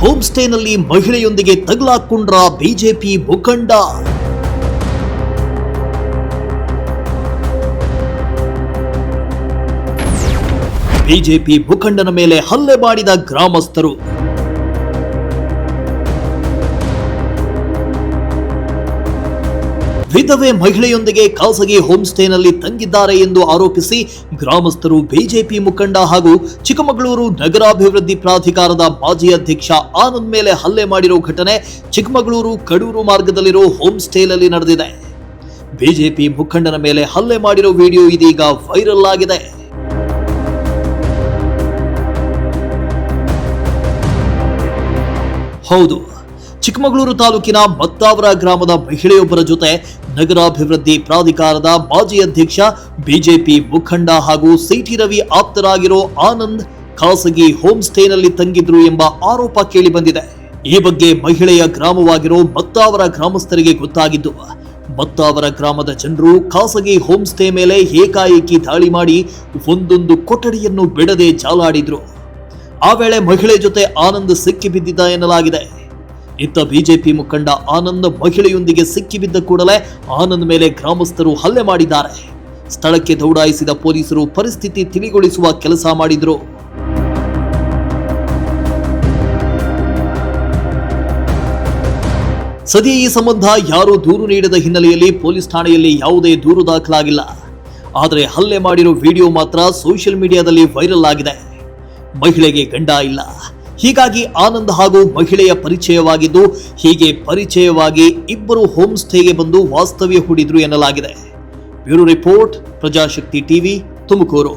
Home ಸ್ಟೇನಲ್ಲಿ ಮಹಿಳೆಯೊಂದಿಗೆ ತಗಲಾಕೊಂಡ್ರ BJP ಮುಖಂಡ. BJP ಮುಖಂಡನ ಮೇಲೆ ಹಲ್ಲೆ ಮಾಡಿದ ಗ್ರಾಮಸ್ಥರು. ವಿಧವೆ ಮಹಿಳೆಯೊಂದಿಗೆ ಖಾಸಗಿ ಹೋಮ್ ಸ್ಟೇನಲ್ಲಿ ತಂಗಿದ್ದಾರೆ ಎಂದು ಆರೋಪಿಸಿ ಗ್ರಾಮಸ್ಥರು ಬಿಜೆಪಿ ಮುಖಂಡ ಹಾಗೂ ಚಿಕ್ಕಮಗಳೂರು ನಗರಾಭಿವೃದ್ಧಿ ಪ್ರಾಧಿಕಾರದ ಮಾಜಿ ಅಧ್ಯಕ್ಷ ಆನಂದ್ ಮೇಲೆ ಹಲ್ಲೆ ಮಾಡಿರೋ ಘಟನೆ ಚಿಕ್ಕಮಗಳೂರು ಕಡೂರು ಮಾರ್ಗದಲ್ಲಿರೋ ಹೋಮ್ ಸ್ಟೇನಲ್ಲಿ ನಡೆದಿದೆ. ಬಿಜೆಪಿ ಮುಖಂಡನ ಮೇಲೆ ಹಲ್ಲೆ ಮಾಡಿರೋ ವಿಡಿಯೋ ಇದೀಗ ವೈರಲ್ ಆಗಿದೆ. ಹೌದು, ಚಿಕ್ಕಮಗಳೂರು ತಾಲೂಕಿನ ಮತ್ತಾವರ ಗ್ರಾಮದ ಮಹಿಳೆಯೊಬ್ಬರ ಜೊತೆ ನಗರಾಭಿವೃದ್ಧಿ ಪ್ರಾಧಿಕಾರದ ಮಾಜಿ ಅಧ್ಯಕ್ಷ ಬಿಜೆಪಿ ಮುಖಂಡ ಹಾಗೂ ಸಿಟಿ ರವಿ ಆಪ್ತರಾಗಿರೋ ಆನಂದ್ ಖಾಸಗಿ ಹೋಮ್ ಸ್ಟೇನಲ್ಲಿ ತಂಗಿದ್ರು ಎಂಬ ಆರೋಪ ಕೇಳಿ ಬಂದಿದೆ. ಈ ಬಗ್ಗೆ ಮಹಿಳೆಯ ಗ್ರಾಮವಾಗಿರೋ ಮತ್ತಾವರ ಗ್ರಾಮಸ್ಥರಿಗೆ ಗೊತ್ತಾಗಿದ್ದು, ಮತ್ತಾವರ ಗ್ರಾಮದ ಜನರು ಖಾಸಗಿ ಹೋಮ್ ಸ್ಟೇ ಮೇಲೆ ಏಕಾಏಕಿ ದಾಳಿ ಮಾಡಿ ಒಂದೊಂದು ಕೊಠಡಿಯನ್ನು ಬಿಡದೆ ಜಾಲಾಡಿದ್ರು. ಆ ವೇಳೆ ಮಹಿಳೆ ಜೊತೆ ಆನಂದ್ ಸಿಕ್ಕಿಬಿದ್ದಿದ್ದ ಎನ್ನಲಾಗಿದೆ. ಇತ್ತ ಬಿಜೆಪಿ ಮುಖಂಡ ಆನಂದ್ ಮಹಿಳೆಯೊಂದಿಗೆ ಸಿಕ್ಕಿಬಿದ್ದ ಕೂಡಲೇ ಆನಂದ್ ಮೇಲೆ ಗ್ರಾಮಸ್ಥರು ಹಲ್ಲೆ ಮಾಡಿದ್ದಾರೆ. ಸ್ಥಳಕ್ಕೆ ದೌಡಾಯಿಸಿದ ಪೊಲೀಸರು ಪರಿಸ್ಥಿತಿ ತಿಳಿಗೊಳಿಸುವ ಕೆಲಸ ಮಾಡಿದ್ರು. ಸದ್ಯ ಈ ಸಂಬಂಧ ಯಾರೂ ದೂರು ನೀಡದ ಹಿನ್ನೆಲೆಯಲ್ಲಿ ಪೊಲೀಸ್ ಠಾಣೆಯಲ್ಲಿ ಯಾವುದೇ ದೂರು ದಾಖಲಾಗಿಲ್ಲ. ಆದರೆ ಹಲ್ಲೆ ಮಾಡಿರೋ ವಿಡಿಯೋ ಮಾತ್ರ ಸೋಷಿಯಲ್ ಮೀಡಿಯಾದಲ್ಲಿ ವೈರಲ್ ಆಗಿದೆ. ಮಹಿಳೆಗೆ ಗಂಡ ಇಲ್ಲ, ಹೀಗಾಗಿ ಆನಂದ್ ಹಾಗೂ ಮಹಿಳೆಯ ಪರಿಚಯವಾಗಿದ್ದು, ಹೀಗೆ ಪರಿಚಯವಾಗಿ ಇಬ್ಬರು ಹೋಮ್ ಸ್ಟೇಗೆ ಬಂದು ವಾಸ್ತವ್ಯ ಹೂಡಿದ್ರು ಎನ್ನಲಾಗಿದೆ. Bureau report, Prajashakti TV, Tumakuru.